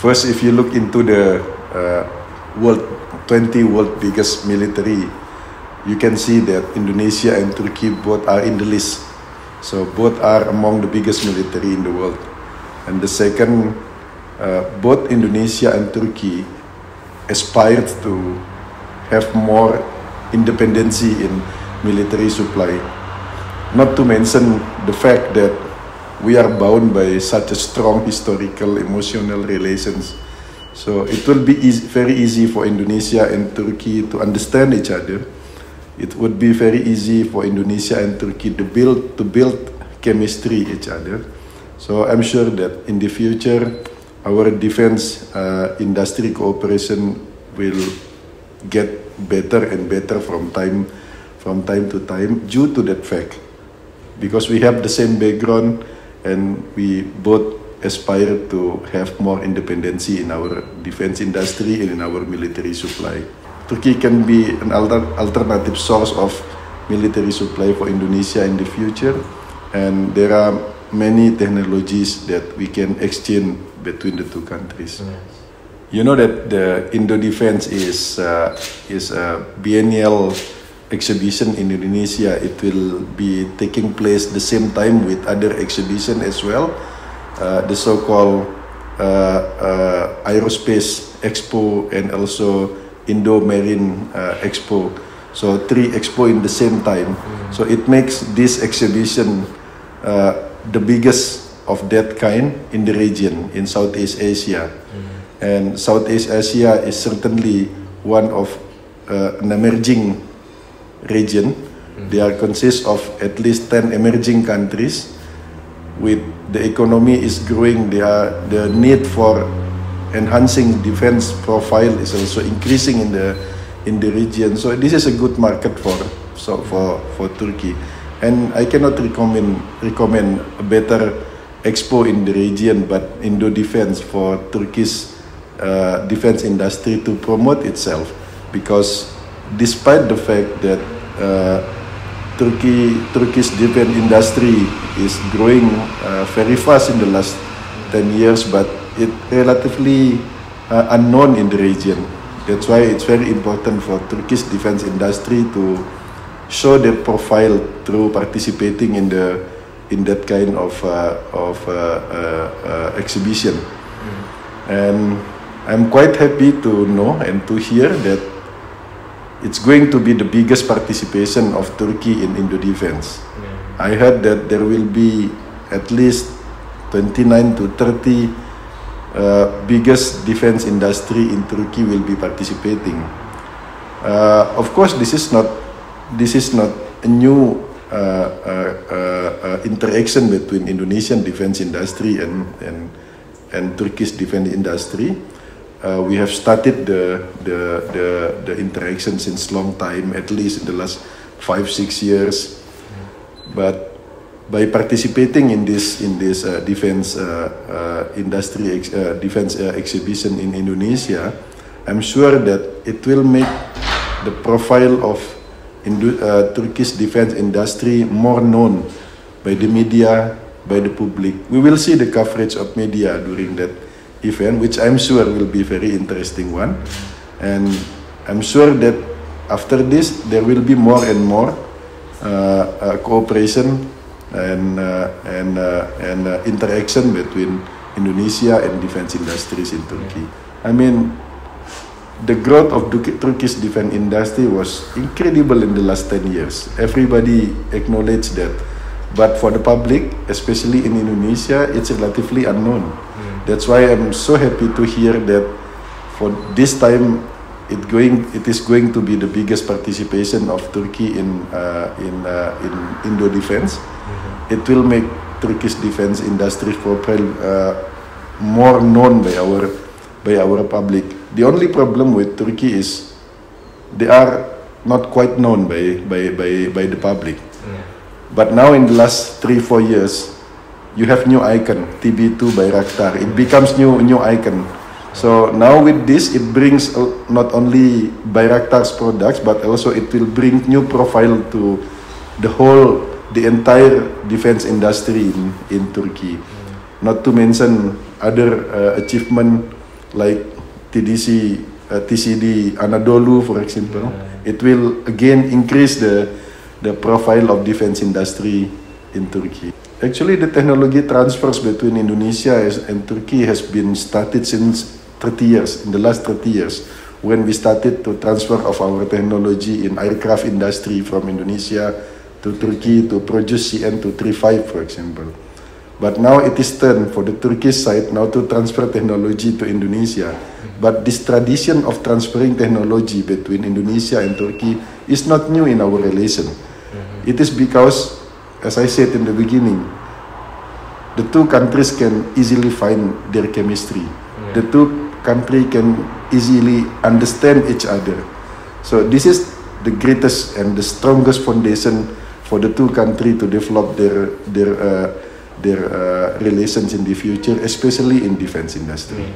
First, if you look into the world 20 world biggest military, you can see that Indonesia and Turkey both are in the list. So both are among the biggest military in the world. And the second, both Indonesia and Turkey aspired to have more independency in military supply. Not to mention the fact that we are bound by such a strong historical, emotional relations. So it will be very easy for Indonesia and Turkey to understand each other. It would be very easy for Indonesia and Turkey to build chemistry each other. So I'm sure that in the future, our defense industry cooperation will get better and better from time to time due to that fact, because we have the same background and we both aspire to have more independency in our defense industry and in our military supply. Turkey can be an alternative source of military supply for Indonesia in the future, and there are many technologies that we can exchange between the two countries. You know that the Indo Defense is a biennial exhibition in Indonesia. It will be taking place the same time with other exhibition as well, the so-called Aerospace Expo and also Indo Marine Expo. So 3 expo in the same time. So it makes this exhibition the biggest of that kind in the region, in Southeast Asia. And Southeast Asia is certainly one of an emerging region. They are consist of at least 10 emerging countries. With the economy is growing, the need for enhancing defense profile is also increasing in the region. So this is a good market for Turkey, and I cannot recommend a better expo in the region, but Indo Defense for Turkey's defense industry to promote itself, because despite the fact that Turkey's defense industry is growing very fast in the last 10 years, but it relatively unknown in the region. That's why it's very important for Turkish defense industry to show their profile through participating in that kind of exhibition. And I'm quite happy to know and to hear that it's going to be the biggest participation of Turkey in Indo Defense. I heard that there will be at least 29 to 30 biggest defense industry in Turkey will be participating. Of course, this is not a new interaction between Indonesian defense industry and Turkish defense industry. We have started the interaction since long time, at least in the last 5-6 years. But by participating in this defense industry defense exhibition in Indonesia, I'm sure that it will make the profile of Turkish defense industry more known by the media, by the public. We will see the coverage of media during that event, which I'm sure will be very interesting one. And I'm sure that after this, there will be more and more cooperation and interaction between Indonesia and defense industries in Turkey. I mean, the growth of the Turkish defense industry was incredible in the last 10 years. Everybody acknowledged that. But for the public, especially in Indonesia, it's relatively unknown. That's why I'm so happy to hear that for this time, it is going to be the biggest participation of Turkey in Indo Defense. It will make Turkish defense industry profile more known by our public. The only problem with Turkey is they are not quite known by the public. But now in the last 3-4 years, you have new icon, TB2 Bayraktar. It becomes new icon. So now with this, it brings not only Bayraktar's products, but also it will bring new profile to the entire defense industry in Turkey. Not to mention other achievement like TCD Anadolu, for example. It will again increase the profile of defense industry in Turkey. Actually, the technology transfers between Indonesia and Turkey has been started since 30 years, in the last 30 years, when we started to transfer of our technology in aircraft industry from Indonesia to Turkey to produce CN-235, for example. But now it is turn for the Turkish side now to transfer technology to Indonesia. But this tradition of transferring technology between Indonesia and Turkey is not new in our relation. It is because, as I said in the beginning, the two countries can easily find their chemistry. The two countries can easily understand each other. So this is the greatest and the strongest foundation for the two countries to develop their relations in the future, especially in defense industry.